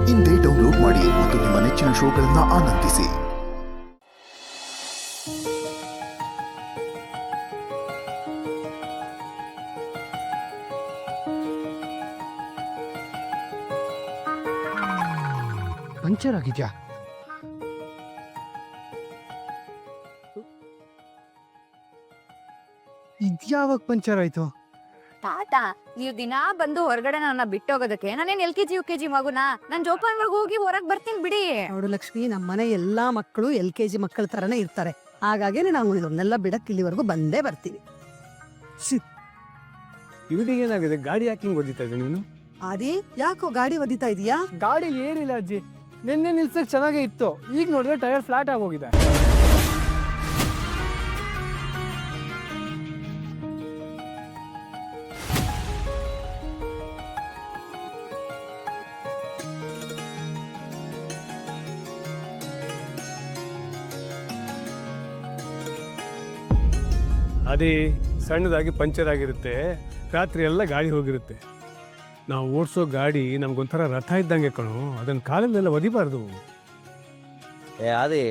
ಇಂದೇ ಡೌನ್ಲೋಡ್ ಮಾಡಿ ಮತ್ತು ನಿಮ್ಮ ನೆಚ್ಚಿನ ಶೋಗಳನ್ನು ಆನಂದಿಸಿ. ಪಂಚರ್ ಆಗಿದ್ಯಾ? ಇದ್ಯಾವಾಗ ಪಂಚರ್ ಆಯ್ತು? ತಾತ, ನೀವು ದಿನಾ ಬಂದು ಹೊರಗಡೆ ನನ್ನ ಬಿಟ್ಟೋಗೋದಕ್ಕೆ ನಾನೇನ್ LKG UKG ಮಗುನಾ? ನಾನ್ ಜೋಪಾನವಾಗಿ ಹೋಗಿ ಹೊರಗ್ ಬರ್ತೀನಿ ಬಿಡಿ. ನೋಡು ಲಕ್ಷ್ಮಿ, ನಮ್ಮನೆ ಎಲ್ಲಾ ಮಕ್ಕಳು LKG ಮಕ್ಕಳ ತರನೇ ಇರ್ತಾರೆ. ಹಾಗಾಗಿ ನಾವು ಇದನ್ನೆಲ್ಲ ಬಿಡಕ್ ಇಲ್ಲಿವರೆಗೂ ಬಂದೇ ಬರ್ತೀನಿ. ಇವಳಿಗೆ ಏನಾಗಿದೆ? ಗಾಡಿ ಯಾಕಿಂಗ್ ಓದಿತಾ ಇದ್ದೆ ನೀನು? ಅದೇ ಯಾಕೋ ಗಾಡಿ ಒದಿತಾ ಇದೀಯಾ? ಗಾಡಿ ಏನಿಲ್ಲ ಅಜ್ಜಿ, ನಿನ್ನೆ ನಿಲ್ಸಕ್ ಚೆನ್ನಾಗೇ ಇತ್ತು. ಈಗ ನೋಡಿದ್ರೆ ಟೈರ್ ಫ್ಲಾಟ್ ಆಗೋಗಿದೆ. ಅದೇ ಸಣ್ಣದಾಗಿ ಪಂಚರ್ ಆಗಿರುತ್ತೆ, ರಾತ್ರಿ ಎಲ್ಲ ಗಾಡಿ ಹೋಗಿರುತ್ತೆ. ನಾವು ಓಡಿಸೋ ಗಾಡಿ ನಮ್ಗೊಂಥರ ರಥ ಇದ್ದಂಗೆ ಕಣೋ, ಅದನ್ನ ಕಾಲಲ್ಲೆಲ್ಲ ಒದಿಬಾರ್ದು. ಅದೇ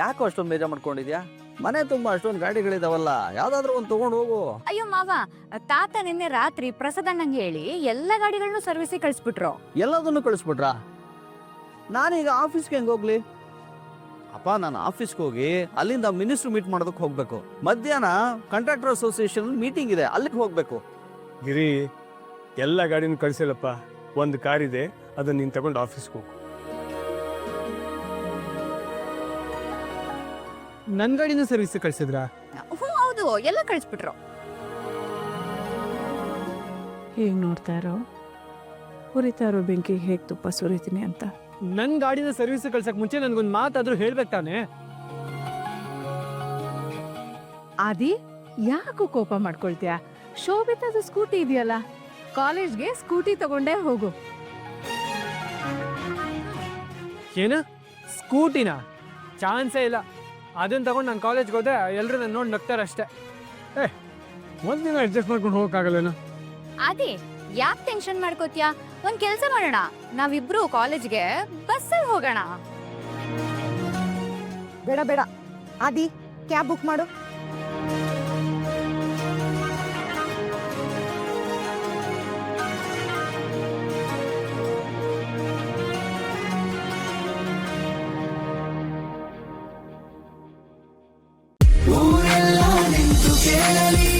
ಯಾಕೋ ಅಷ್ಟೊಂದು ಬೇಜಾರು ಮಾಡ್ಕೊಂಡಿದ್ಯಾ? ಮನೆ ತುಂಬಾ ಅಷ್ಟೊಂದು ಗಾಡಿಗಳಿದಾವಲ್ಲ, ಯಾವ್ದಾದ್ರು ಒಂದು ತಗೊಂಡು ಹೋಗು. ಅಯ್ಯೋ ಮಾವ, ತಾತ ನಿನ್ನೆ ರಾತ್ರಿ ಪ್ರಸಾದಣ್ಣಂಗೆ ಹೇಳಿ ಎಲ್ಲ ಗಾಡಿಗಳನ್ನು ಸರ್ವಿಸಿಗೆ ಕಳಿಸ್ಬಿಟ್ರು. ಎಲ್ಲದನ್ನು ಕಳಿಸ್ಬಿಟ್ರಾ? ನಾನೀಗ ಆಫೀಸ್ಗೆ ಹೆಂಗ್ ಹೋಗ್ಲಿ? ಅಪ್ಪ, ನಾನು ಆಫೀಸ್ಗೆ ಹೋಗಿ ಅಲ್ಲಿಂದ ಮಿನಿಸ್ಟ್ರು ಮೀಟ್ ಮಾಡೋದಕ್ಕೆ ಹೋಗ್ಬೇಕು. ಮಧ್ಯಾಹ್ನ ಕಾಂಟ್ರಾಕ್ಟರ್ ಅಸೋಸಿಯೇಷನ್ ಮೀಟಿಂಗ್ ಇದೆ, ಅಲ್ಲಿಗೆ ಹೋಗ್ಬೇಕು. ಗಿರಿ, ಎಲ್ಲ ಗಾಡಿನೂ ಕಳಿಸಿಲ್ಲಪ್ಪ. ಒಂದು ಕಾರ್ ಇದೆ, ಅದನ್ನ ನೀನು ತಗೊಂಡು ಆಫೀಸ್ಗೆ ಹೋಗು. ನನ್ನ ಗಾಡಿನ ಸರ್ವಿಸ್ ಕಳಿಸಿದ್ರಾ? ಹ್ಞೂ ಹೌದು, ಎಲ್ಲ ಕಳಿಸ್ಬಿಟ್ರು. ಹೇಗೆ ನೋಡ್ತಾ ಇರೋ, ಉರಿತಾ ಇರೋ ಬೆಂಕಿಗೆ ಹೇಗೆ ತುಪ್ಪ ಸುರಿತೀನಿ ಅಂತ. ನನ್ನ ಗಾಡಿನ ಸರ್ವಿಸ್ ಕಳ್ಸಕ್ ಮುಂಚೆ ನನ್ಗೊಂದು ಮಾತಾದ್ರೂ ಹೇಳ್ಬೇಕು ತಾನೆ? ಆದಿ, ಯಾಕೋ ಕೋಪ ಮಾಡ್ಕೊಳ್ತೀಯ? ಶೋಭಿತಾದ ಸ್ಕೂಟಿ ಇದೆಯಲ್ಲ, ಕಾಲೇಜ್ಗೆ ಸ್ಕೂಟಿ ತಗೊಂಡೇ ಹೋಗು. ಏನ ಸ್ಕೂಟಿನ? ಚಾನ್ಸೇ ಇಲ್ಲ. ಅದನ್ನ ತಗೊಂಡು ನಾನು ಕಾಲೇಜ್ಗೆ ಹೋದೆ, ಎಲ್ಲರೂ ನನ್ನ ನೋಡಿ ನಗ್ತಾರೆ ಅಷ್ಟೇ. ಒಂದಿನ ಅಡ್ಜಸ್ಟ್ ಮಾಡ್ಕೊಂಡು ಹೋಗಕ್ಕಾಗಲ್ಲೇನ? ಅದೇ ಯಾಕೆ ಟೆನ್ಷನ್ ಮಾಡ್ಕೋತೀಯಾ? ಒಂದ್ ಕೆಲ್ಸ ಮಾಡೋಣ, ನಾವಿಬ್ರು ಕಾಲೇಜ್ಗೆ ಬಸ್ಸಲ್ಲಿ ಹೋಗೋಣ. ಬೇಡ ಬೇಡ ಆದಿ, ಕ್ಯಾಬ್ ಬುಕ್ ಮಾಡು. ಊರೆಲ್ಲ ನಿಂತು ಕೇಳಲಿ